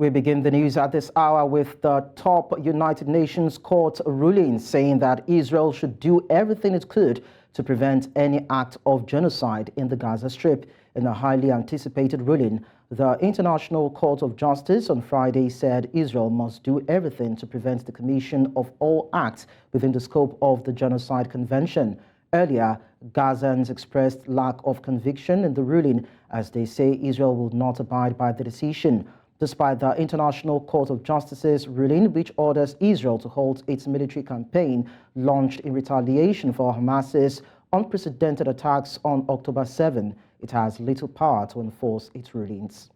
We begin the news at this hour with the top United Nations court ruling saying that Israel should do everything it could to prevent any act of genocide in the Gaza Strip. In a highly anticipated ruling, the International Court of Justice on Friday said Israel must do everything to prevent the commission of all acts within the scope of the Genocide Convention. Earlier, Gazans expressed lack of conviction in the ruling as they say Israel will not abide by the decision. Despite the International Court of Justice's ruling, which orders Israel to halt its military campaign launched in retaliation for Hamas's unprecedented attacks on October 7, it has little power to enforce its rulings.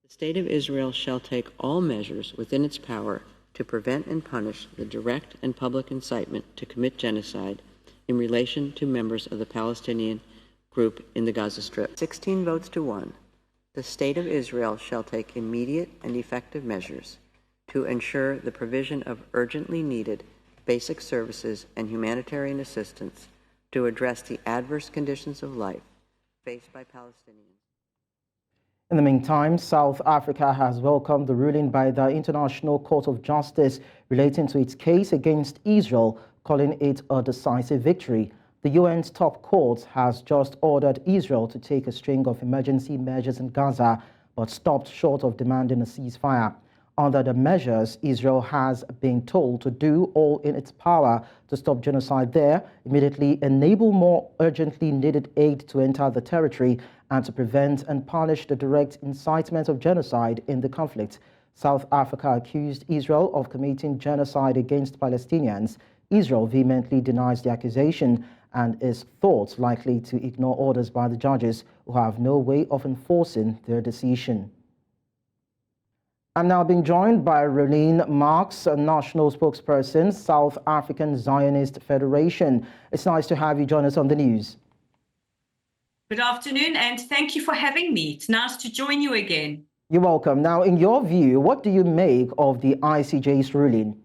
The State of Israel shall take all measures within its power to prevent and punish the direct and public incitement to commit genocide in relation to members of the Palestinian group in the Gaza Strip. 16 votes to 1. The State of Israel shall take immediate and effective measures to ensure the provision of urgently needed basic services and humanitarian assistance to address the adverse conditions of life faced by Palestinians. In the meantime, South Africa has welcomed the ruling by the International Court of Justice relating to its case against Israel, calling it a decisive victory. The UN's top court has just ordered Israel to take a string of emergency measures in Gaza, but stopped short of demanding a ceasefire. Under the measures, Israel has been told to do all in its power to stop genocide there, immediately enable more urgently needed aid to enter the territory, and to prevent and punish the direct incitement of genocide in the conflict. South Africa accused Israel of committing genocide against Palestinians. Israel vehemently denies the accusation and is thought likely to ignore orders by the judges who have no way of enforcing their decision. I'm now being joined by Rolene Marks, a national spokesperson, South African Zionist Federation. It's nice to have you join us on the news. Good afternoon, and thank you for having me. It's nice to join you again. You're welcome. Now, in your view, what do you make of the ICJ's ruling?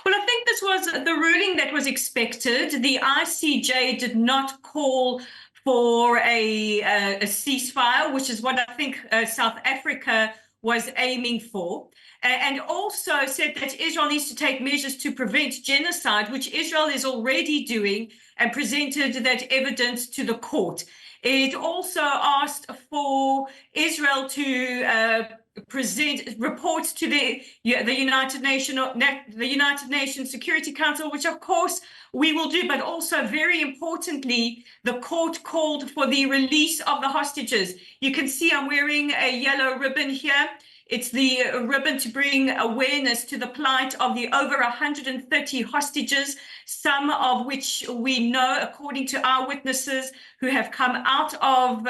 Well, I think this was the ruling that was expected. The ICJ did not call for a ceasefire, which is what I think South Africa was aiming for, and also said that Israel needs to take measures to prevent genocide, which Israel is already doing, and presented that evidence to the court. It also asked for Israel to present reports to the United Nations Security Council, which of course we will do, but also very importantly, the court called for the release of the hostages. You can see I'm wearing a yellow ribbon here. It's the ribbon to bring awareness to the plight of the over 130 hostages, some of which we know, according to our witnesses who have come out of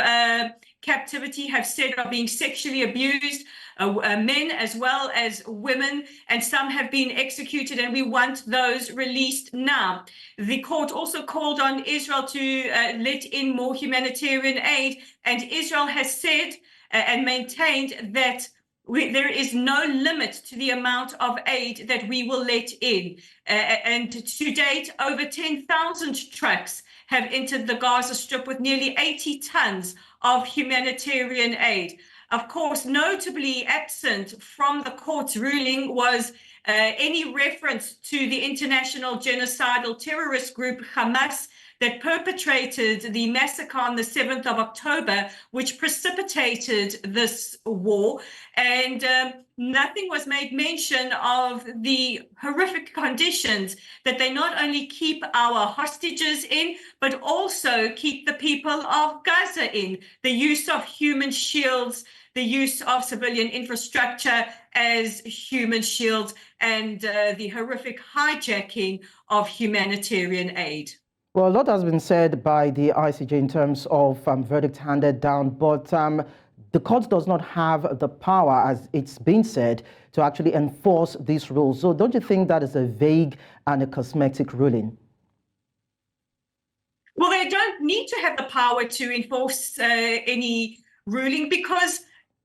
captivity, have said are being sexually abused, men as well as women, and some have been executed, and we want those released now. The court also called on Israel to let in more humanitarian aid, and Israel has said and maintained that there is no limit to the amount of aid that we will let in. And to date, over 10,000 trucks have entered the Gaza Strip with nearly 80 tons of humanitarian aid. Of course, notably absent from the court's ruling was any reference to the international genocidal terrorist group Hamas that perpetrated the massacre on the 7th of October, which precipitated this war. And nothing was made mention of the horrific conditions that they not only keep our hostages in, but also keep the people of Gaza in. The use of human shields, the use of civilian infrastructure as human shields, and the horrific hijacking of humanitarian aid. Well, a lot has been said by the ICJ in terms of verdict handed down, but the court does not have the power, as it's been said, to actually enforce these rules. So don't you think that is a vague and a cosmetic ruling? Well, they don't need to have the power to enforce any ruling because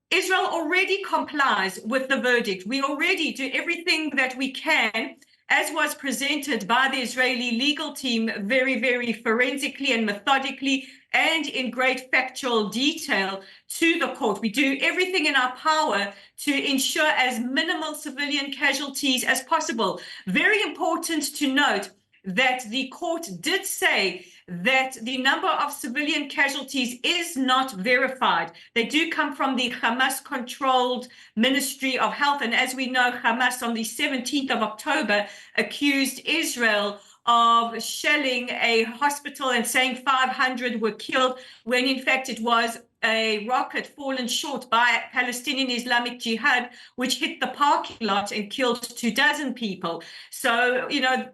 Israel already complies with the verdict. We already do everything that we can, as was presented by the Israeli legal team very, very forensically and methodically, and in great factual detail to the court. We do everything in our power to ensure as minimal civilian casualties as possible. Very important to note that the court did say that the number of civilian casualties is not verified. They do come from the Hamas-controlled Ministry of Health. And as we know, Hamas on the 17th of October accused Israel of shelling a hospital and saying 500 were killed, when in fact it was a rocket fallen short by Palestinian Islamic Jihad, which hit the parking lot and killed 24 people. So, you know,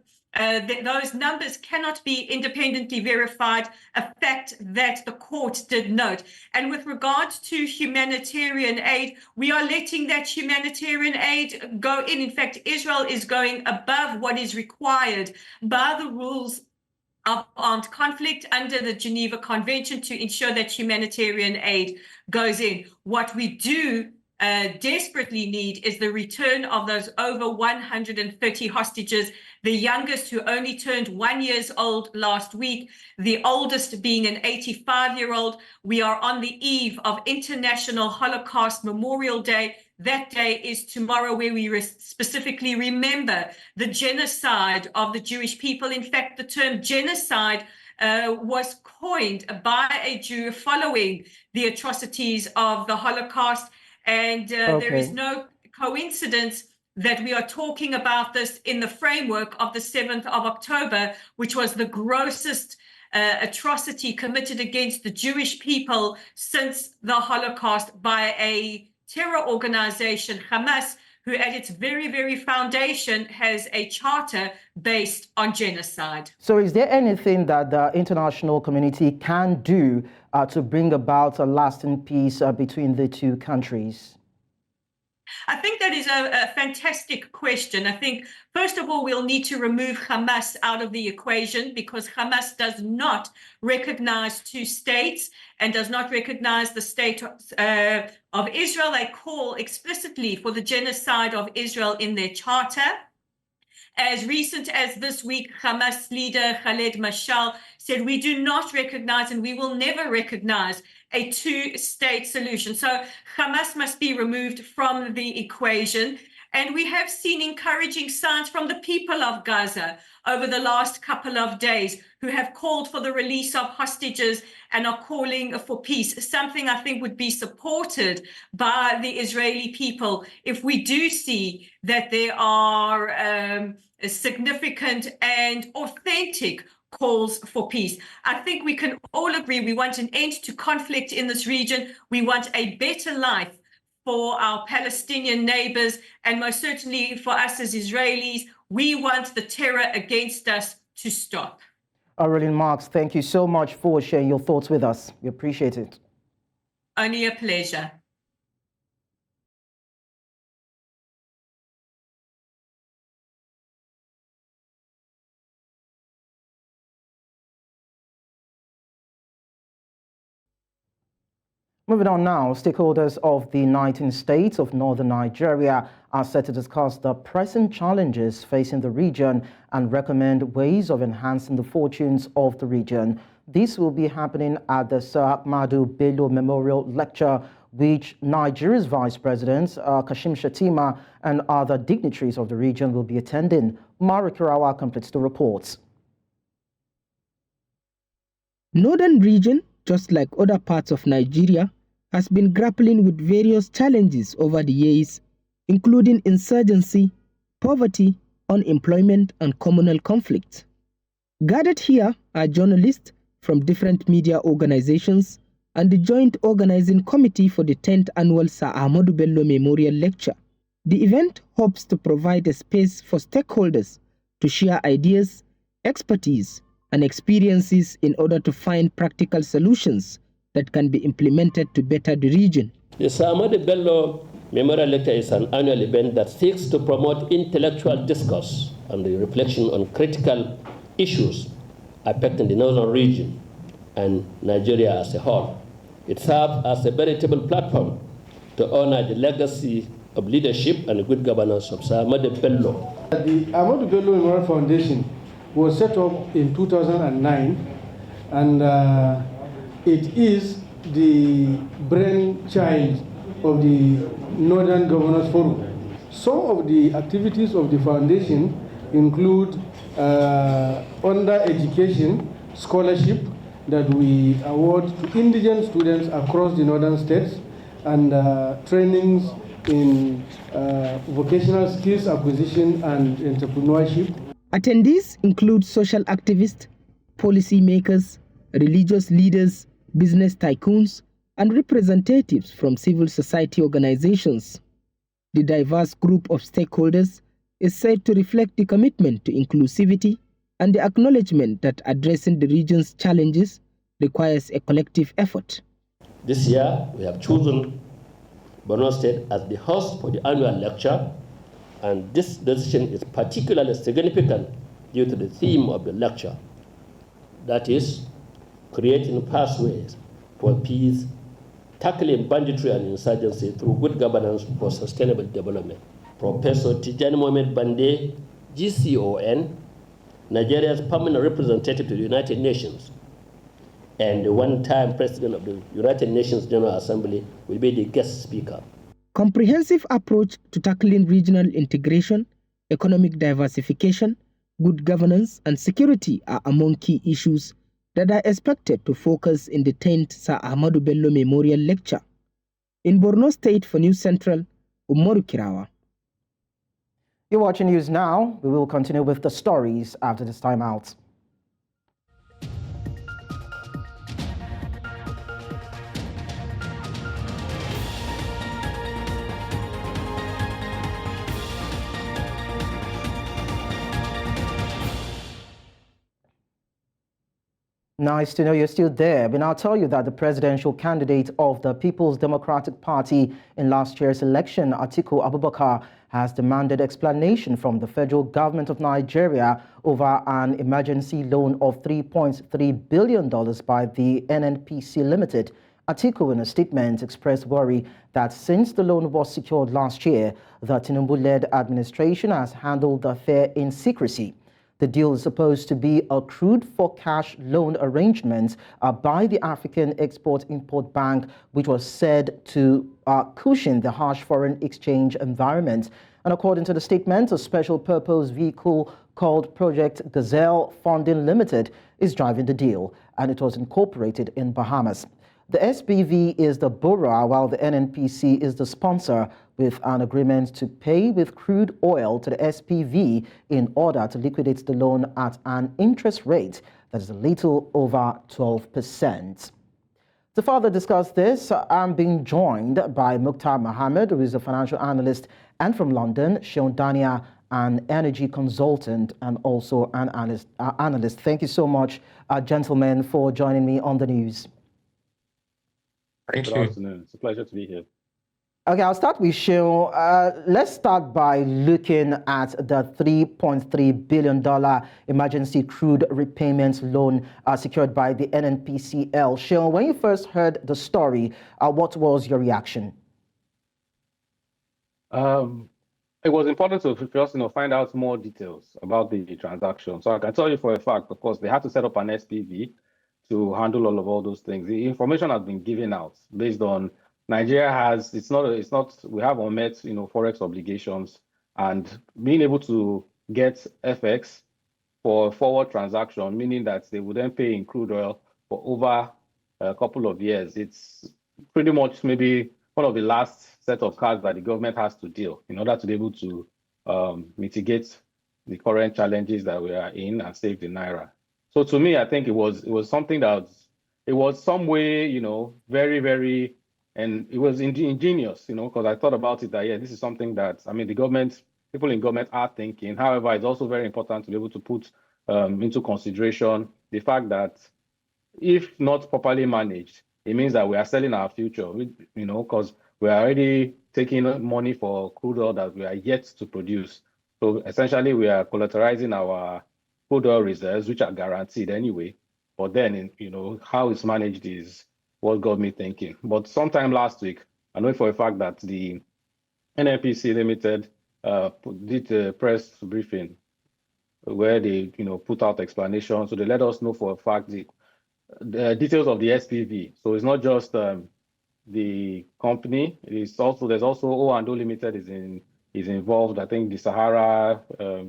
those numbers cannot be independently verified, a fact that the court did note. And with regard to humanitarian aid, we are letting that humanitarian aid go in. In fact, Israel is going above what is required by the rules of armed conflict under the Geneva Convention to ensure that humanitarian aid goes in. What we do desperately need is the return of those over 130 hostages, the youngest who only turned 1 year old last week, the oldest being an 85-year-old. We are on the eve of International Holocaust Memorial Day. That day is tomorrow, where we specifically remember the genocide of the Jewish people. In fact, the term genocide was coined by a Jew following the atrocities of the Holocaust. And there is no coincidence that we are talking about this in the framework of the 7th of October, which was the grossest atrocity committed against the Jewish people since the Holocaust by a terror organization, Hamas, who at its very, very foundation has a charter based on genocide. So is there anything that the international community can do to bring about a lasting peace between the two countries? I think that is a fantastic question. I think, first of all, we'll need to remove Hamas out of the equation, because Hamas does not recognize two states and does not recognize the state of Israel. They call explicitly for the genocide of Israel in their charter. As recent as this week, Hamas leader Khaled Mashal said, we do not recognize and we will never recognize a two-state solution. So Hamas must be removed from the equation. And we have seen encouraging signs from the people of Gaza over the last couple of days, who have called for the release of hostages and are calling for peace, something I think would be supported by the Israeli people if we do see that there are significant and authentic calls for peace. I think we can all agree we want an end to conflict in this region. We want a better life for our Palestinian neighbors, and most certainly for us as Israelis. We want the terror against us to stop. Aurelien Marks, thank you so much for sharing your thoughts with us. We appreciate it. Only a pleasure. Moving on now, stakeholders of the 19 states of northern Nigeria are set to discuss the present challenges facing the region and recommend ways of enhancing the fortunes of the region. This will be happening at the Sir Ahmadu Bello Memorial Lecture, which Nigeria's Vice President, Kashim Shettima, and other dignitaries of the region will be attending. Mara Kirawa completes the report. Northern region, just like other parts of Nigeria, has been grappling with various challenges over the years, including insurgency, poverty, unemployment, and communal conflict. Gathered here are journalists from different media organizations and the Joint Organizing Committee for the 10th Annual Sir Ahmadu Bello Memorial Lecture. The event hopes to provide a space for stakeholders to share ideas, expertise, and experiences in order to find practical solutions that can be implemented to better the region. The Sir Ahmadu Bello Memorial Lecture is an annual event that seeks to promote intellectual discourse and the reflection on critical issues affecting the northern region and Nigeria as a whole. It serves as a veritable platform to honor the legacy of leadership and good governance of Sir Ahmadu Bello. The Ahmadu Bello Memorial Foundation was set up in 2009, and it is the brainchild of the Northern Governors Forum. Some of the activities of the foundation include under education scholarship that we award to indigent students across the northern states, and trainings in vocational skills acquisition and entrepreneurship. Attendees include social activists, policy makers, religious leaders, business tycoons, and representatives from civil society organizations. The diverse group of stakeholders is said to reflect the commitment to inclusivity and the acknowledgement that addressing the region's challenges requires a collective effort. This year, we have chosen Borno State as the host for the annual lecture, and this decision is particularly significant due to the theme of the lecture, that is, creating pathways for peace, tackling banditry and insurgency through good governance for sustainable development. Professor Tijani Mohamed Bande, GCON, Nigeria's permanent representative to the United Nations, and the one-time president of the United Nations General Assembly, will be the guest speaker. Comprehensive approach to tackling regional integration, economic diversification, good governance, and security are among key issues that are expected to focus in the 10th Sir Ahmadu Bello Memorial Lecture. In Borno State for News Central, Umaru Kirawa. You're watching News Now. We will continue with the stories after this time out. Nice to know you're still there. But I'll tell you that the presidential candidate of the People's Democratic Party in last year's election, Atiku Abubakar, has demanded explanation from the federal government of Nigeria over an emergency loan of $3.3 billion by the NNPC Limited. Atiku, in a statement, expressed worry that since the loan was secured last year, the Tinubu-led administration has handled the affair in secrecy. The deal is supposed to be a crude-for-cash loan arrangement by the African Export-Import Bank, which was said to cushion the harsh foreign exchange environment. And according to the statement, a special-purpose vehicle called Project Gazelle Funding Limited is driving the deal, and it was incorporated in Bahamas. The SPV is the borrower, while the NNPC is the sponsor, with an agreement to pay with crude oil to the SPV in order to liquidate the loan at an interest rate that is a little over 12%. To further discuss this, I'm being joined by Mukhtar Mohammed, who is a financial analyst, and from London, Sean Dania, an energy consultant and also an analyst. Thank you so much, gentlemen, for joining me on the news. Thank Good you. afternoon. It's a pleasure to be here. Okay, I'll start with Sean. Let's start by looking at the $3.3 billion emergency crude repayment loan secured by the NNPCL. Sean, when you first heard the story, what was your reaction? It was important to first, find out more details about the transaction. So I can tell you for a fact, of course, they had to set up an SPV to handle all those things. The information has been given out based on Nigeria has, we have unmet, forex obligations, and being able to get FX for forward transaction, meaning that they would then pay in crude oil for over a couple of years. It's pretty much maybe one of the last set of cards that the government has to deal in order to be able to mitigate the current challenges that we are in and save the Naira. So to me, I think it was something that it was some way, very, very, and it was ingenious, because I thought about it that, yeah, this is something that, the people in government are thinking. However, it's also very important to be able to put into consideration the fact that if not properly managed, it means that we are selling our future, because we are already taking money for crude oil that we are yet to produce. So essentially, we are collateralizing our crude oil reserves, which are guaranteed anyway. But then, how it's managed is what got me thinking. But sometime last week, I know for a fact that the NNPC Limited did a press briefing where they, put out explanations. So they let us know for a fact the details of the SPV. So it's not just the company. It's also there's also O&O Limited is involved. I think the Sahara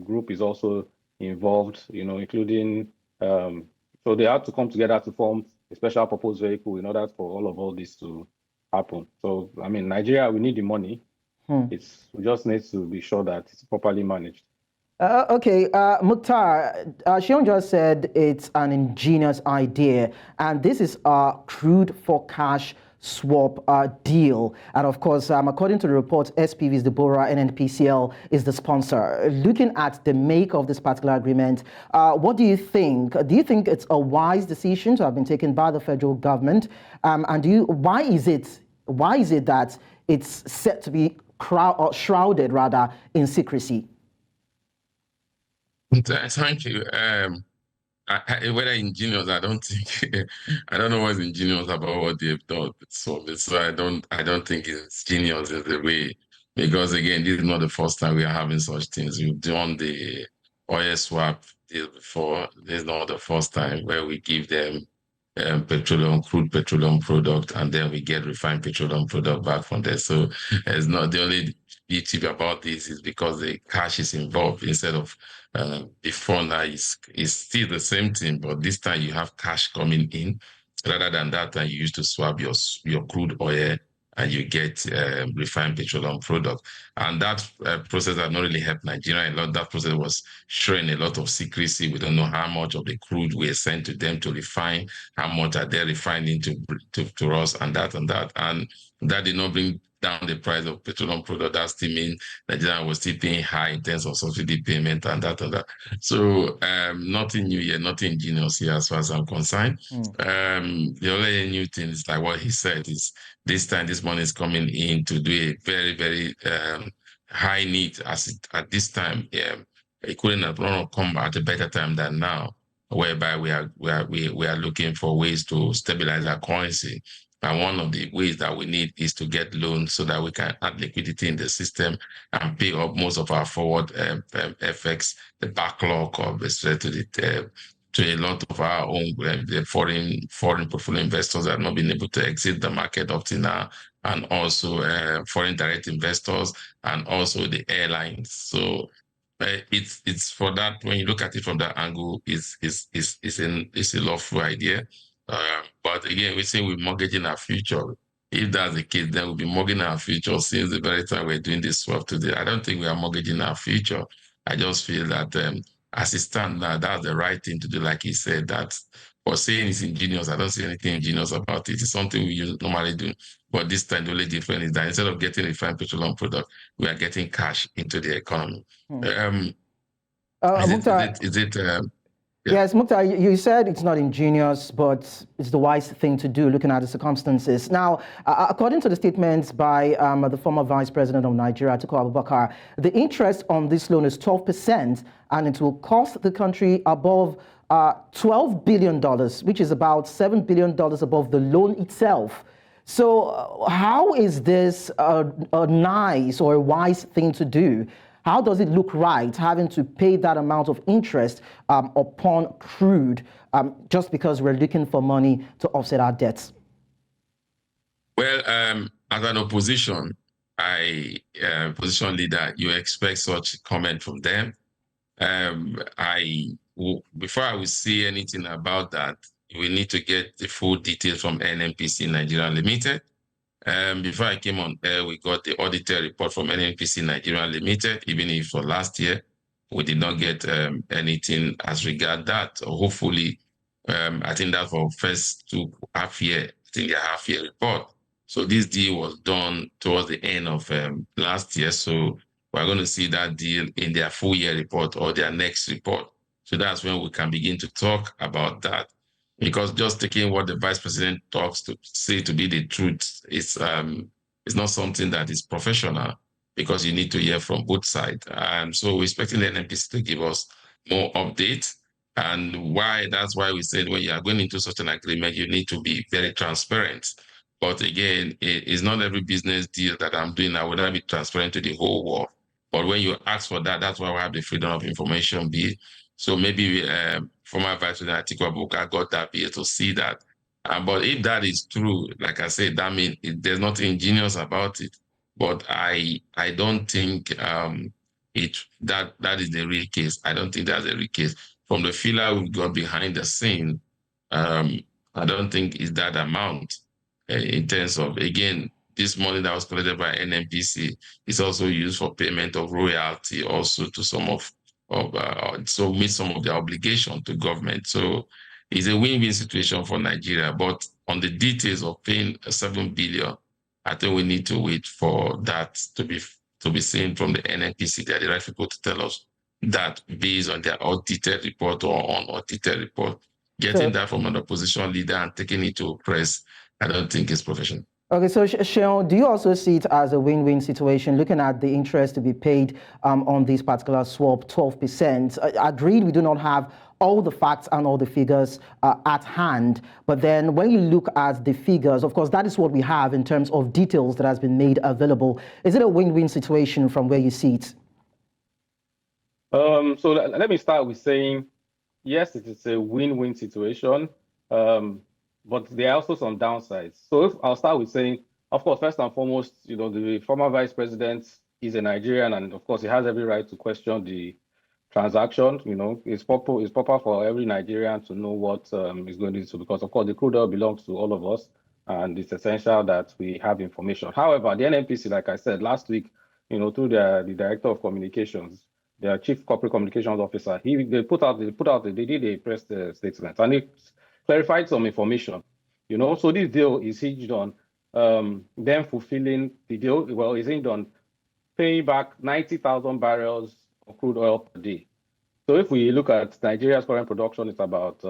group is also involved. Including so they had to come together to form a special purpose vehicle in order for all this to happen. So I mean, Nigeria, we need the money. We just need to be sure that it's properly managed. Okay, Mukhtar, Shion just said it's an ingenious idea, and this is a crude for cash swap deal. And of course, according to the report, SPVs, Deborah, and NPCL is the sponsor. Looking at the make of this particular agreement, what do you think? Do you think it's a wise decision to have been taken by the federal government? And why is it that it's set to be shrouded rather in secrecy? Thank you. Whether ingenious, I don't think I don't know what's ingenious about what they've done. So I don't think it's genius in the way, because again, this is not the first time we are having such things. We've done the oil swap deal before. This is not the first time where we give them crude petroleum product, and then we get refined petroleum product back from there. So it's not the only beauty about this is because the cash is involved instead of before. Now is still the same thing, but this time you have cash coming in rather than that time you used to swap your crude oil and you get refined petroleum product. And that process has not really helped Nigeria a lot. That process was showing a lot of secrecy. We don't know how much of the crude we sent to them to refine, how much are they refining to us, and that. And that did not bring down the price of petroleum product. That still means Nigeria was still paying high in terms of subsidy payment and that. So nothing new here, nothing ingenious here as far as I'm concerned. The only new thing is like what he said is this time this money is coming in to do a very, very high need at this time. It couldn't have come at a better time than now, whereby we are looking for ways to stabilize our currency. And one of the ways that we need is to get loans so that we can add liquidity in the system and pay up most of our forward FX, the backlog of to a lot of our own foreign portfolio investors that have not been able to exit the market up to now, and also foreign direct investors and also the airlines. So it's for that. When you look at it from that angle, it's a lawful idea. But again, we say we're mortgaging our future. If that's the case, then we'll be mortgaging our future since the very time we're doing this swap today. I don't think we are mortgaging our future. I just feel that as it stands now, that's the right thing to do. Like he said, that for saying it's ingenious, I don't see anything ingenious about it. It's something we normally do. But this time, the only difference is that instead of getting refined petroleum product, we are getting cash into the economy. Yes, Mukhtar, you said it's not ingenious, but it's the wise thing to do looking at the circumstances. Now, according to the statements by the former Vice President of Nigeria, Atiku Abubakar, the interest on this loan is 12%, and it will cost the country above $12 billion, which is about $7 billion above the loan itself. So how is this a nice or a wise thing to do? How does it look right having to pay that amount of interest upon crude just because we're looking for money to offset our debts? Well, as an opposition leader, you expect such comment from them. Before I will say anything about that, we need to get the full details from NNPC Nigeria Limited. Before I came on air, we got the auditor report from NNPC Nigeria Limited. Even if for last year, we did not get anything as regard that. So hopefully, I think that for first half year report. So this deal was done towards the end of last year. So we're going to see that deal in their full year report or their next report. So that's when we can begin to talk about that. Because just taking what the vice president talks to say to be the truth is not something that is professional, because you need to hear from both sides. So we're expecting the NNPC to give us more updates, and that's why we said when you are going into such an agreement, you need to be very transparent. But again, it's not every business deal that I'm doing. I would not be transparent to the whole world. But when you ask for that, that's why we have the Freedom of Information Bill. So maybe former Vice President Atiku Abubakar got that bill to see that. But if that is true, like I said, that means there's nothing ingenious about it. But I don't think that is the real case. I don't think that's the real case. From the filler we've got behind the scene, I don't think it's that amount in terms of, again, this money that was collected by NNPC is also used for payment of royalty, also to so meet some of their obligation to government. So it's a win-win situation for Nigeria. But on the details of paying 7 billion, I think we need to wait for that to be seen from the NNPC. They're the right people to tell us that based on their audited report or unaudited report. Getting that from an opposition leader and taking it to press, I don't think is professional. Okay, so Seun, do you also see it as a win-win situation, looking at the interest to be paid on this particular swap, 12%? Agreed, we do not have all the facts and all the figures at hand, but then when you look at the figures, of course, that is what we have in terms of details that has been made available. Is it a win-win situation from where you see it? So let me start with saying, yes, it is a win-win situation. But there are also some downsides. So I'll start with saying, of course, first and foremost, the former vice president is a Nigerian, and of course, he has every right to question the transaction. It's proper for every Nigerian to know what is going to do, because of course, the crude oil belongs to all of us, and it's essential that we have information. However, the NNPC, like I said last week, through the director of communications, their chief corporate communications officer, they did a press statement, and it clarified some information, So this deal is hinged on them fulfilling the deal. Well, it's hinged on paying back 90,000 barrels of crude oil per day. So if we look at Nigeria's current production, it's about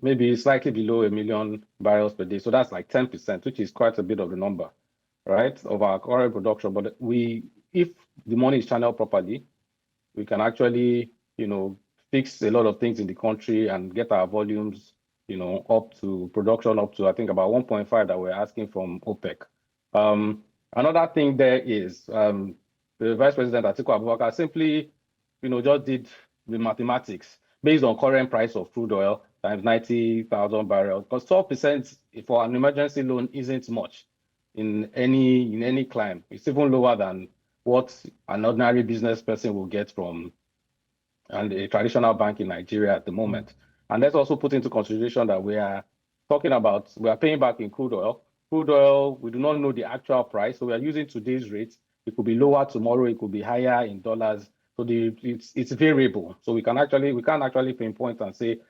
maybe slightly below 1 million barrels per day. So that's like 10%, which is quite a bit of the number, right, of our current production. But if the money is channeled properly, we can actually, fix a lot of things in the country and get our volumes up to production, up to, I think, about 1.5 that we're asking from OPEC. Another thing there is the Vice President Atiku Abubakar simply, just did the mathematics based on current price of crude oil times 90,000 barrels. Because 12% for an emergency loan isn't much in any climate. It's even lower than what an ordinary business person will get from a traditional bank in Nigeria at the moment. And let's also put into consideration that we are paying back in crude oil. Crude oil, we do not know the actual price, so we are using today's rates. It could be lower tomorrow, it could be higher in dollars. So it's variable. So we can't actually pinpoint and say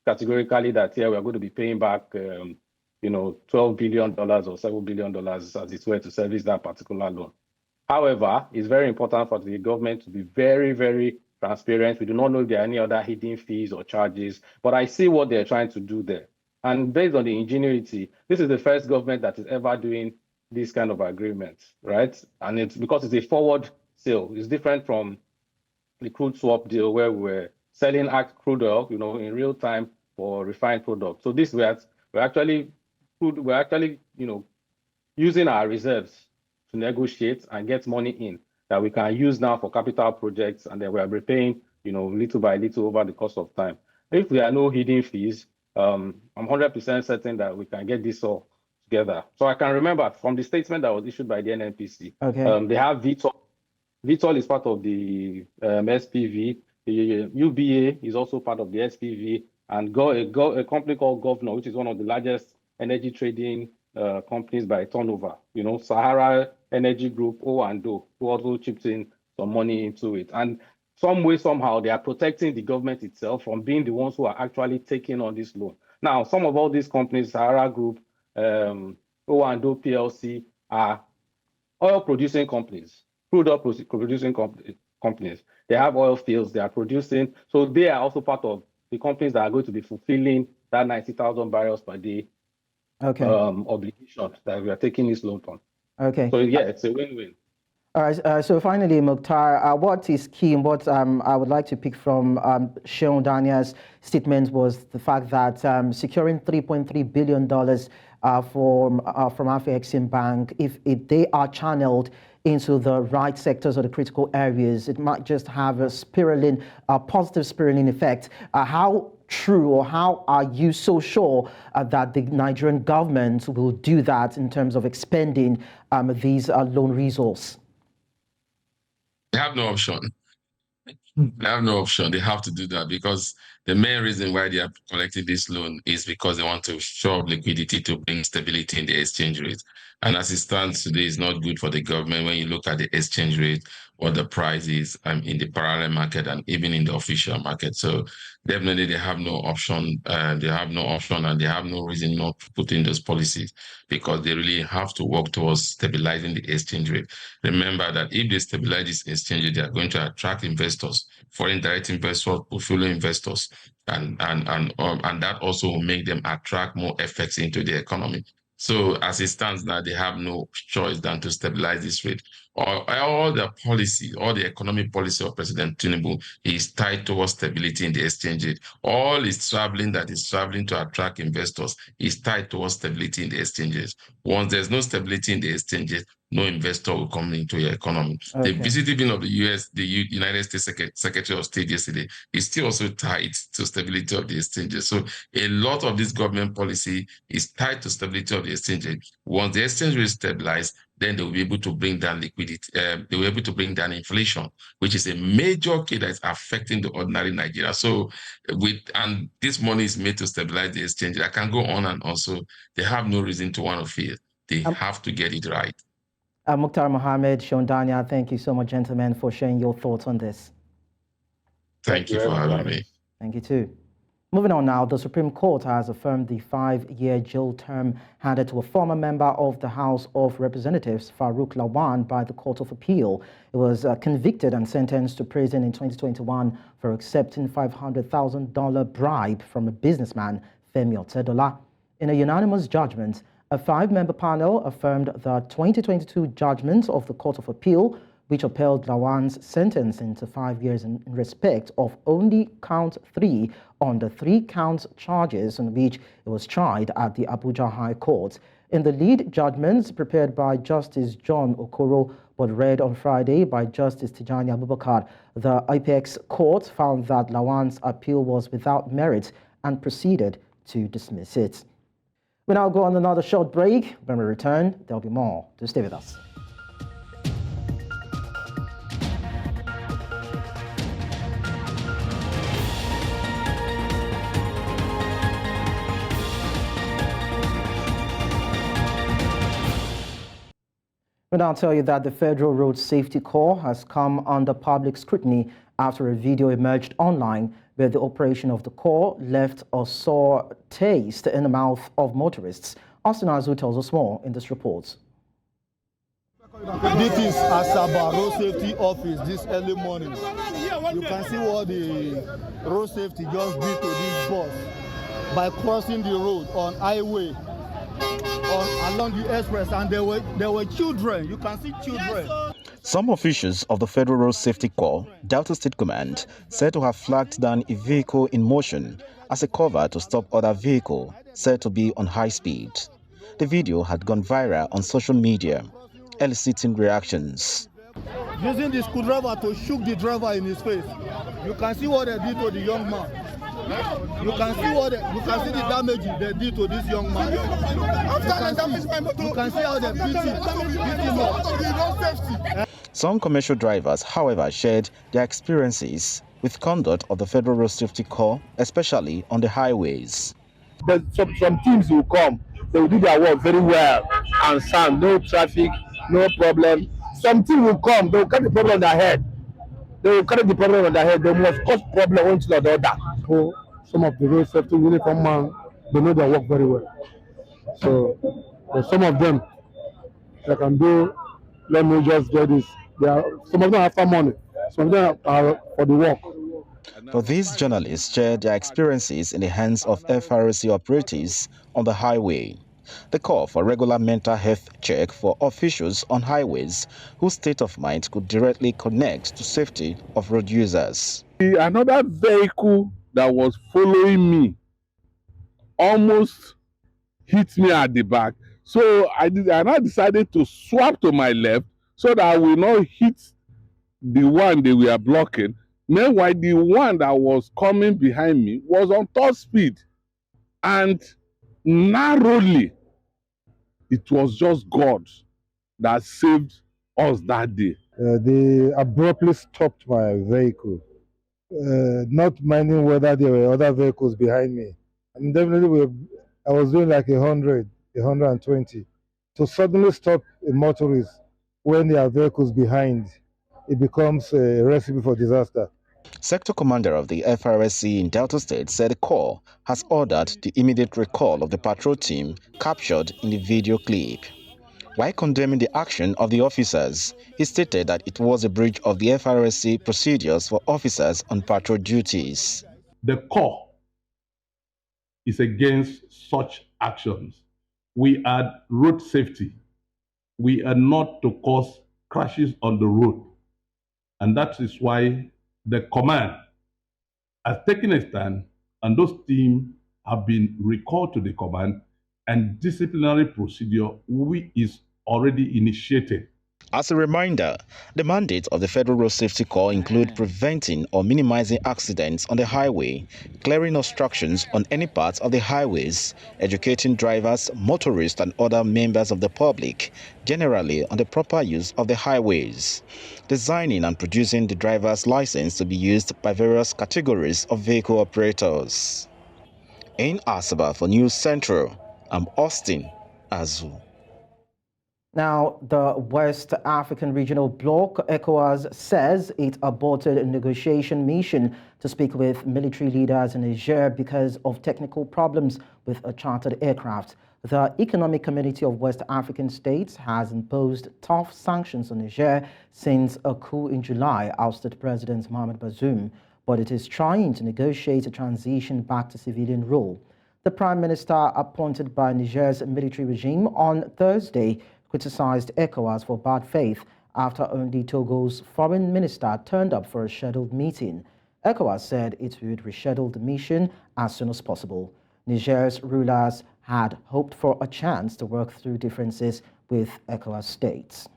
categorically that we are going to be paying back $12 billion or $7 billion as it were to service that particular loan. However, it's very important for the government to be very, very transparent. We do not know if there are any other hidden fees or charges, but I see what they're trying to do there. And based on the ingenuity, this is the first government that is ever doing this kind of agreement, right? And it's because it's a forward sale. It's different from the crude swap deal where we're selling crude oil, in real time for refined products. So this we're actually using our reserves to negotiate and get money in that we can use now for capital projects, and then we are repaying, little by little over the course of time. If there are no hidden fees, I'm 100% certain that we can get this all together. So I can remember from the statement that was issued by the NNPC, they have VTOL. VTOL is part of the SPV. The UBA is also part of the SPV, and a company called Governor, which is one of the largest energy trading companies by turnover. Sahara Energy Group, O&O, who also chipped in some money into it. And some way, somehow, they are protecting the government itself from being the ones who are actually taking on this loan. Now, some of all these companies, Sahara Group, O&O PLC, are oil-producing companies, crude oil producing companies. They have oil fields, they are producing. So they are also part of the companies that are going to be fulfilling that 90,000 barrels per day obligation that we are taking this loan on. Okay. So yeah, it's a win-win. All right. So finally, Mukhtar, what is key and what I would like to pick from Seun Daniel's statement was the fact that securing $3.3 billion from Afrexim Bank, if they are channeled into the right sectors or the critical areas, it might just have a positive spiraling effect. How true, or how are you so sure that the Nigerian government will do that in terms of expending these loan resources? They have no option. They have no option. They have to do that, because the main reason why they are collecting this loan is because they want to shore up liquidity to bring stability in the exchange rate. And as it stands today, it's not good for the government when you look at the exchange rate, what the price is in the parallel market and even in the official market. So definitely they have no option. They have no option, and they have no reason not to put in those policies, because they really have to work towards stabilizing the exchange rate. Remember that if they stabilize this exchange rate, they are going to attract investors, foreign direct investors, portfolio investors, and that also will make them attract more effects into the economy. So as it stands now, they have no choice than to stabilize this rate. All the policy, all the economic policy of President Tinubu is tied towards stability in the exchange rate. All his traveling that is traveling to attract investors is tied towards stability in the exchange rate. Once there's no stability in the exchange rate, no investor will come into your economy. Okay. The visiting of the United States Secretary of State yesterday is still also tied to stability of the exchanges. So a lot of this government policy is tied to stability of the exchange rate. Once the exchange rate stabilizes, then they will be able to bring down liquidity. They will be able to bring down inflation, which is a major key that is affecting the ordinary Nigeria. So and this money is made to stabilize the exchange. I can go on and on. So they have no reason to want to fear. They have to get it right. Mukhtar Mohammed, Sean Dania, thank you so much, gentlemen, for sharing your thoughts on this. Thank you for having me. Thank you too. Moving on now, the Supreme Court has affirmed the 5-year jail term handed to a former member of the House of Representatives, Farouk Lawan, by the Court of Appeal. He was convicted and sentenced to prison in 2021 for accepting $500,000 bribe from a businessman, Femi Otedola. In a unanimous judgment, a 5-member panel affirmed the 2022 judgment of the Court of Appeal, which upheld Lawan's sentence into 5 years in respect of only count 3 on the 3 count charges on which it was tried at the Abuja High Court. In the lead judgments prepared by Justice John Okoro but read on Friday by Justice Tijani Abubakar, the Apex Court found that Lawan's appeal was without merit and proceeded to dismiss it. We now go on another short break. When we return, there'll be more. Do stay with us. We now tell you that the Federal Road Safety Corps has come under public scrutiny after a video emerged online where the operation of the Corps left a sore taste in the mouth of motorists. Austin Azu tells us more in this report. This is Asaba Road Safety Office this early morning. You can see what the road safety just did to this bus by crossing the road on highway along the express, and there were children. You can see children. Some officials of the Federal Road Safety Corps, Delta State Command, said to have flagged down a vehicle in motion as a cover to stop other vehicle said to be on high speed. The video had gone viral on social media, eliciting reactions. Using the screwdriver to shoot the driver in his face. You can see what they did to the young man. You can see the damage they did to this young man. You can see how they beat him up. Some commercial drivers, however, shared their experiences with conduct of the Federal Road Safety Corps, especially on the highways. But some teams will come, they will do their work very well and sound, no traffic, no problem. Some team will come, they will carry the problem on their head. They must cause problem one to the other. Some of the road safety uniform man, they know their work very well. So some of them, they can do, let me just get this. Some of them have some money, some of them are for the work. For these journalists shared their experiences in the hands of FRC operatives on the highway. The call for regular mental health check for officials on highways whose state of mind could directly connect to safety of road users. Another vehicle that was following me almost hit me at the back. So I now decided to swap to my left so that I will not hit the one they were blocking. Meanwhile, the one that was coming behind me was on top speed, and narrowly, it was just God that saved us that day. They abruptly stopped my vehicle, not minding whether there were other vehicles behind me. And definitely, I was doing like 100, 120. To suddenly stop a motorist when there are vehicles behind, it becomes a recipe for disaster. Sector commander of the FRSC in Delta State said the corps has ordered the immediate recall of the patrol team captured in the video clip. While condemning the action of the officers, he stated that it was a breach of the FRSC procedures for officers on patrol duties. The corps is against such actions. We are road safety. We are not to cause crashes on the road. And that is why the command has taken a stand, and those teams have been recalled to the command, and disciplinary procedure is already initiated. As a reminder, the mandate of the Federal Road Safety Corps include preventing or minimizing accidents on the highway, clearing obstructions on any parts of the highways, educating drivers, motorists and other members of the public generally on the proper use of the highways, designing and producing the driver's license to be used by various categories of vehicle operators. In Asaba for News Central, I'm Austin Azu. Now, the West African Regional Bloc, ECOWAS, says it aborted a negotiation mission to speak with military leaders in Niger because of technical problems with a chartered aircraft. The Economic Community of West African States has imposed tough sanctions on Niger since a coup in July ousted President Mohamed Bazoum, but it is trying to negotiate a transition back to civilian rule. The Prime Minister appointed by Niger's military regime on Thursday criticized ECOWAS for bad faith after only Togo's foreign minister turned up for a scheduled meeting. ECOWAS said it would reschedule the mission as soon as possible. Niger's rulers had hoped for a chance to work through differences with ECOWAS states.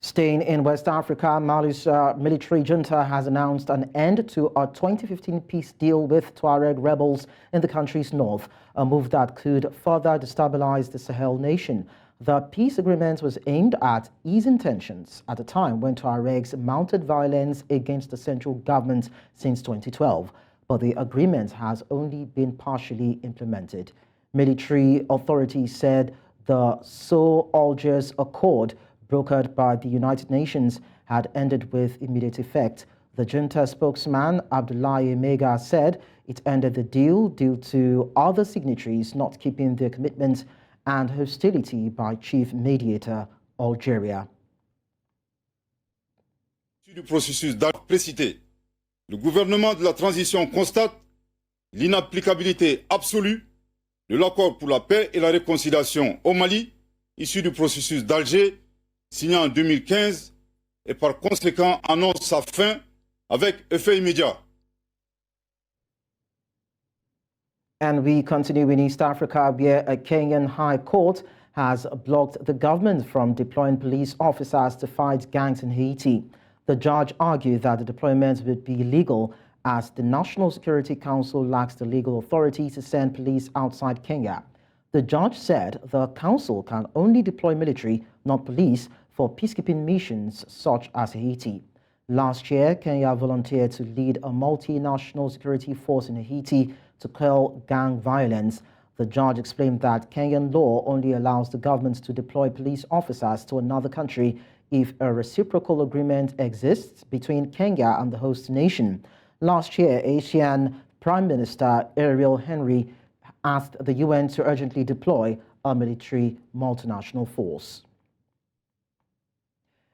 Staying in West Africa, Mali's military junta has announced an end to a 2015 peace deal with Tuareg rebels in the country's north, a move that could further destabilize the Sahel nation. The peace agreement was aimed at easing tensions at a time when Tuaregs mounted violence against the central government since 2012, but the agreement has only been partially implemented. Military authorities said the Algiers Accord, brokered by the United Nations, had ended with immediate effect. The junta spokesman, Abdoulaye Mega, said it ended the deal due to other signatories not keeping their commitments and hostility by chief mediator Algeria. Du processus précité, le gouvernement de la transition constate l'inapplicabilité absolue de l'accord pour la paix et la réconciliation au Mali, issu du processus d'Alger, signé en 2015, et par conséquent annonce sa fin avec effet immédiat. And we continue in East Africa, where a Kenyan High Court has blocked the government from deploying police officers to fight gangs in Haiti. The judge argued that the deployment would be illegal as the National Security Council lacks the legal authority to send police outside Kenya. The judge said the council can only deploy military, not police, for peacekeeping missions such as Haiti. Last year, Kenya volunteered to lead a multinational security force in Haiti to quell gang violence. The judge explained that Kenyan law only allows the government to deploy police officers to another country if a reciprocal agreement exists between Kenya and the host nation. Last year, Asian Prime Minister Ariel Henry asked the UN to urgently deploy a military multinational force.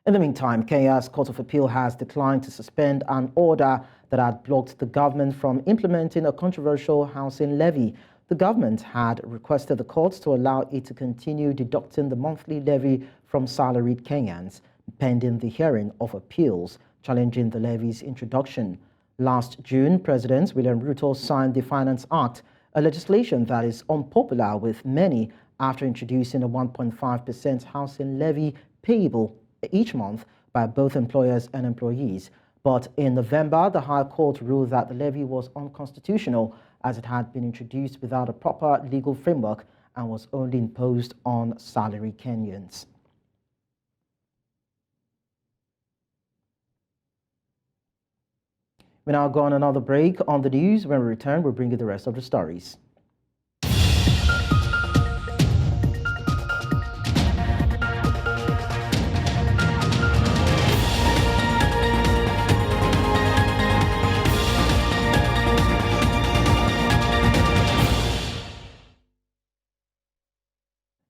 In the meantime, Kenya's Court of Appeal has declined to suspend an order that had blocked the government from implementing a controversial housing levy. The government had requested the courts to allow it to continue deducting the monthly levy from salaried Kenyans, pending the hearing of appeals challenging the levy's introduction. Last June, President William Ruto signed the Finance Act, a legislation that is unpopular with many after introducing a 1.5% housing levy payable each month by both employers and employees. But in November, the High Court ruled that the levy was unconstitutional as it had been introduced without a proper legal framework and was only imposed on salary Kenyans. We now go on another break on the news. When we return, we'll bring you the rest of the stories.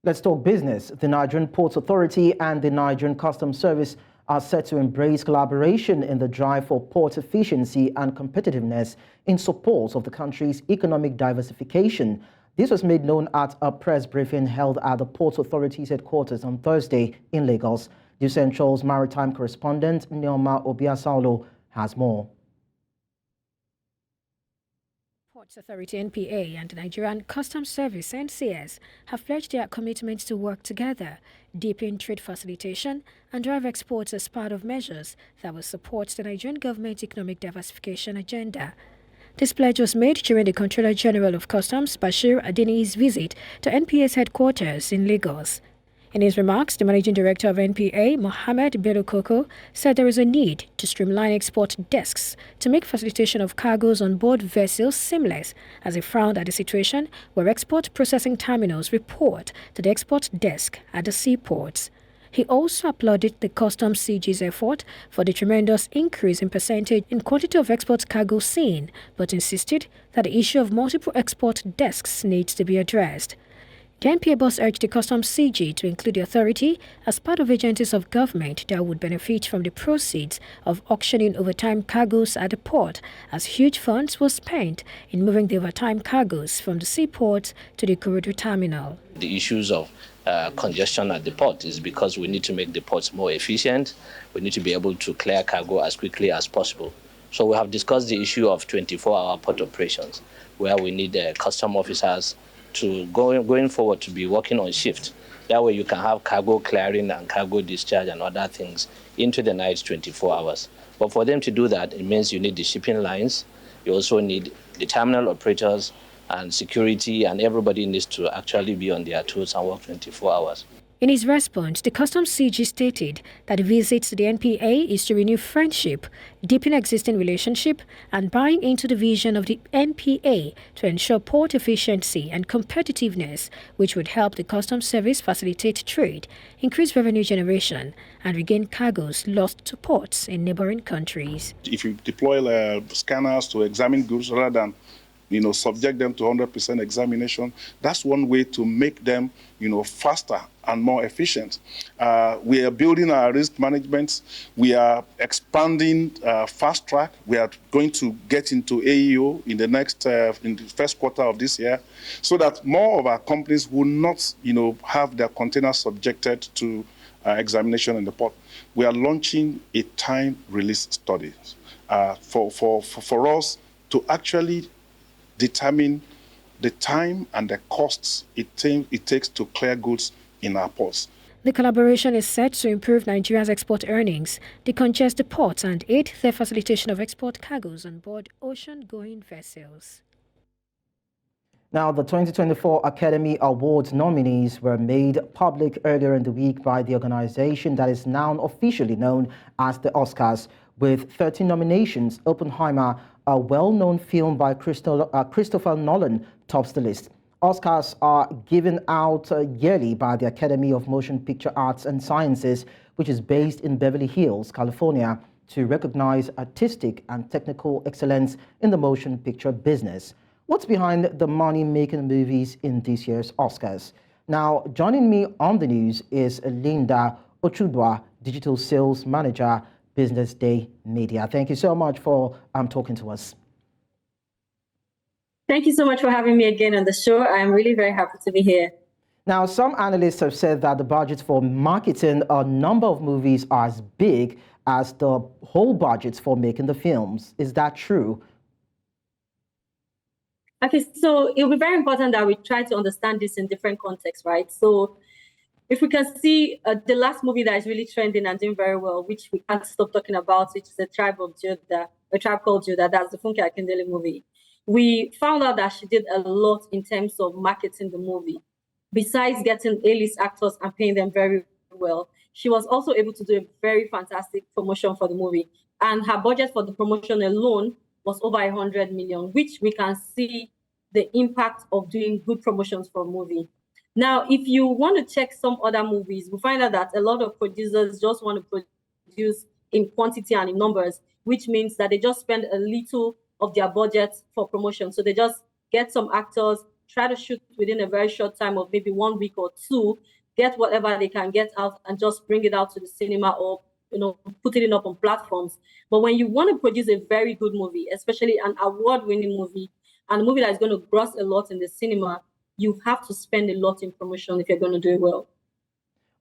Let's talk business. The Nigerian Ports Authority and the Nigerian Customs Service are set to embrace collaboration in the drive for port efficiency and competitiveness in support of the country's economic diversification. This was made known at a press briefing held at the Ports Authority's headquarters on Thursday in Lagos. The Central's maritime correspondent, Neoma Obiasaulo, has more. Ports Authority (NPA) and the Nigerian Customs Service (NCS) have pledged their commitment to work together, deepen trade facilitation, and drive exports as part of measures that will support the Nigerian government's economic diversification agenda. This pledge was made during the Controller General of Customs, Bashir Adeni's visit to NPA's headquarters in Lagos. In his remarks, the Managing Director of NPA, Mohammed Bello Koko, said there is a need to streamline export desks to make facilitation of cargoes on board vessels seamless, as he frowned at the situation where export processing terminals report to the export desk at the seaports. He also applauded the Customs CG's effort for the tremendous increase in percentage in quantity of export cargo seen, but insisted that the issue of multiple export desks needs to be addressed. The NPA boss urged the Customs CG to include the authority as part of agencies of government that would benefit from the proceeds of auctioning overtime cargoes at the port, as huge funds were spent in moving the overtime cargoes from the seaport to the Ikorodu terminal. The issues of congestion at the port is because we need to make the ports more efficient. We need to be able to clear cargo as quickly as possible. So we have discussed the issue of 24-hour port operations, where we need custom officers to going forward to be working on shift. That way you can have cargo clearing and cargo discharge and other things into the night 24 hours. But for them to do that, it means you need the shipping lines, you also need the terminal operators and security, and everybody needs to actually be on their toes and work 24 hours. In his response, the Customs CG stated that the visit to the NPA is to renew friendship, deepen existing relationship, and buying into the vision of the NPA to ensure port efficiency and competitiveness, which would help the Customs Service facilitate trade, increase revenue generation, and regain cargoes lost to ports in neighboring countries. If you deploy scanners to examine goods rather than subject them to 100% examination, that's one way to make them, faster and more efficient. We are building our risk management. We are expanding fast track. We are going to get into AEO in the first quarter of this year, so that more of our companies will not, have their containers subjected to examination in the port. We are launching a time release study for us to actually determine the time and the costs it takes to clear goods in our ports. The collaboration is set to improve Nigeria's export earnings, decongest the ports, and aid the facilitation of export cargoes on board ocean-going vessels. Now, the 2024 Academy Awards nominees were made public earlier in the week by the organization that is now officially known as the Oscars. With 13 nominations, Oppenheimer, a well-known film by Christopher Nolan, tops the list. Oscars are given out yearly by the Academy of Motion Picture Arts and Sciences, which is based in Beverly Hills, California, to recognize artistic and technical excellence in the motion picture business. What's behind the money-making movies in this year's Oscars? Now, joining me on the news is Linda Ochudwa, Digital Sales Manager, Business Day Media. Thank you so much for talking to us. Thank you so much for having me again on the show. I'm really very happy to be here. Now, some analysts have said that the budgets for marketing a number of movies are as big as the whole budgets for making the films. Is that true? Okay, so it'll be very important that we try to understand this in different contexts, right? So if we can see the last movie that is really trending and doing very well, which we can't stop talking about, which is A Tribe Called Judah, that's the Funke Akindele movie. We found out that she did a lot in terms of marketing the movie. Besides getting A-list actors and paying them very well, she was also able to do a very fantastic promotion for the movie. And her budget for the promotion alone was over 100 million, which we can see the impact of doing good promotions for a movie. Now, if you want to check some other movies, we find out that a lot of producers just want to produce in quantity and in numbers, which means that they just spend a little of their budget for promotion. So they just get some actors, try to shoot within a very short time of maybe 1 week or two, get whatever they can get out and just bring it out to the cinema or put it up on platforms. But when you want to produce a very good movie, especially an award-winning movie, and a movie that is going to gross a lot in the cinema, you have to spend a lot in promotion if you're going to do it well.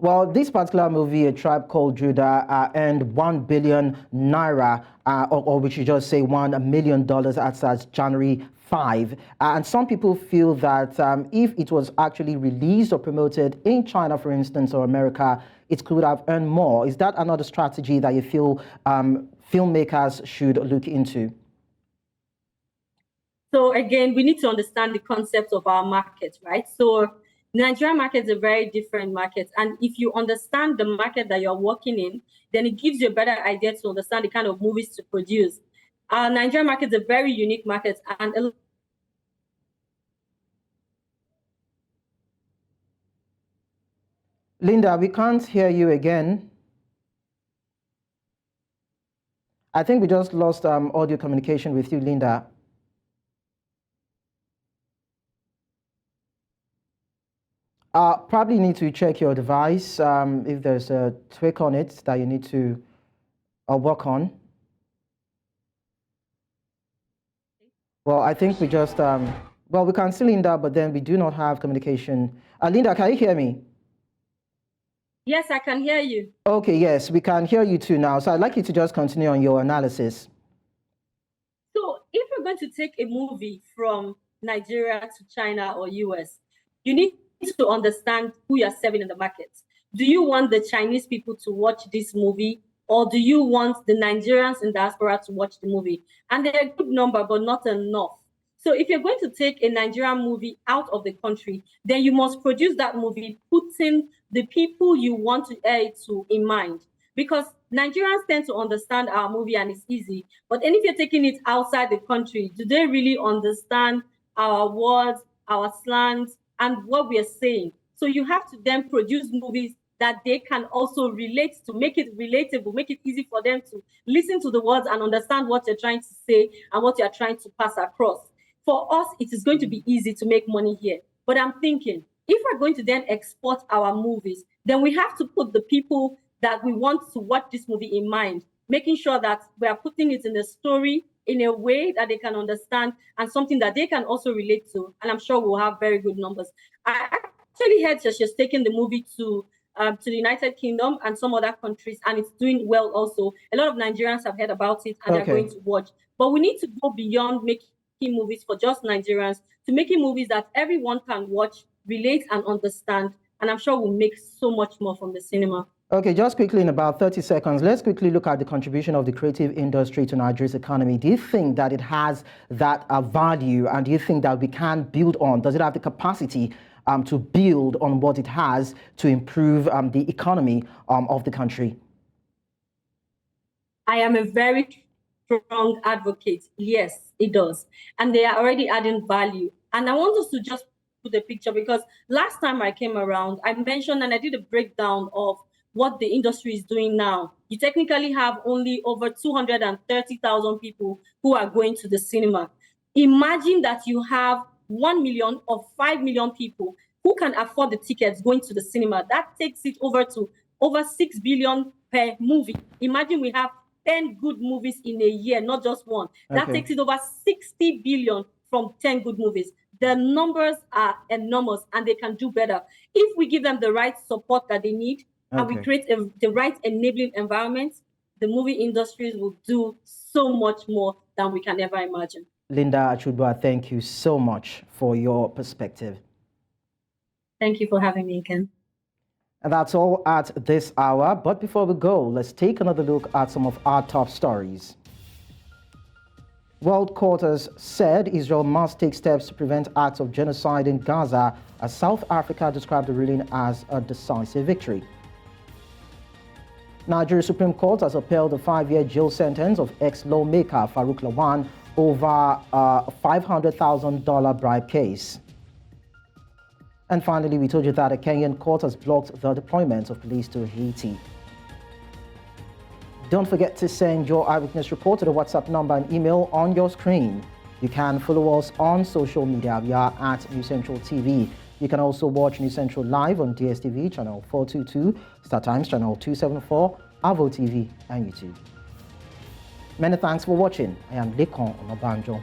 Well, this particular movie, A Tribe Called Judah, earned 1 billion naira, or we should just say $1 million as at January 5. And some people feel that if it was actually released or promoted in China, for instance, or America, it could have earned more. Is that another strategy that you feel filmmakers should look into? So again, we need to understand the concept of our market, right? So the Nigerian market is a very different market. And if you understand the market that you're working in, then it gives you a better idea to understand the kind of movies to produce. Our Nigerian market is a very unique market. And Linda, we can't hear you again. I think we just lost audio communication with you, Linda. Probably need to check your device if there's a tweak on it that you need to work on. Well, I think we just, well, we can see Linda, but then we do not have communication. Linda, can you hear me? Yes, I can hear you. Okay, yes, we can hear you too now. So I'd like you to just continue on your analysis. So if we're going to take a movie from Nigeria to China or US, you need to understand who you're serving in the market. Do you want the Chinese people to watch this movie, or do you want the Nigerians in diaspora to watch the movie? And they're a good number, but not enough. So if you're going to take a Nigerian movie out of the country, then you must produce that movie putting the people you want to air it to in mind. Because Nigerians tend to understand our movie and it's easy. But then if you're taking it outside the country, do they really understand our words, our slangs, and what we are saying? So you have to then produce movies that they can also relate to, make it relatable, make it easy for them to listen to the words and understand what you're trying to say and what you're trying to pass across. For us, it is going to be easy to make money here. But I'm thinking, if we're going to then export our movies, then we have to put the people that we want to watch this movie in mind, making sure that we are putting it in a story in a way that they can understand and something that they can also relate to. And I'm sure we'll have very good numbers. I actually heard that she's taken the movie to the United Kingdom and some other countries, and it's doing well also. A lot of Nigerians have heard about it and they're going to watch. But we need to go beyond making movies for just Nigerians to making movies that everyone can watch, relate, and understand. And I'm sure we'll make so much more from the cinema. Okay, just quickly in about 30 seconds, let's quickly look at the contribution of the creative industry to Nigeria's economy. Do you think that it has that value, and do you think that we can build on? Does it have the capacity to build on what it has to improve the economy of the country? I am a very strong advocate. Yes, it does. And they are already adding value. And I want us to just put a picture, because last time I came around, I mentioned and I did a breakdown of what the industry is doing now. You technically have only over 230,000 people who are going to the cinema. Imagine that you have 1 million or 5 million people who can afford the tickets going to the cinema. That takes it to over 6 billion per movie. Imagine we have 10 good movies in a year, not just one. That takes it over 60 billion from 10 good movies. The numbers are enormous and they can do better. If we give them the right support that they need, and we create the right enabling environment, the movie industries will do so much more than we can ever imagine. Linda Achudwa, thank you so much for your perspective. Thank you for having me again. And that's all at this hour. But before we go, let's take another look at some of our top stories. World quarters said Israel must take steps to prevent acts of genocide in Gaza, as South Africa described the ruling as a decisive victory. Nigeria Supreme Court has upheld the 5-year jail sentence of ex-lawmaker Farouk Lawan over a $500,000 bribe case. And finally, we told you that a Kenyan court has blocked the deployment of police to Haiti. Don't forget to send your eyewitness report to the WhatsApp number and email on your screen. You can follow us on social media. We are at News Central TV. You can also watch News Central live on DSTV channel 422, StarTimes channel 274, Avo TV, and YouTube. Many thanks for watching. I am Lekon Onobanjo.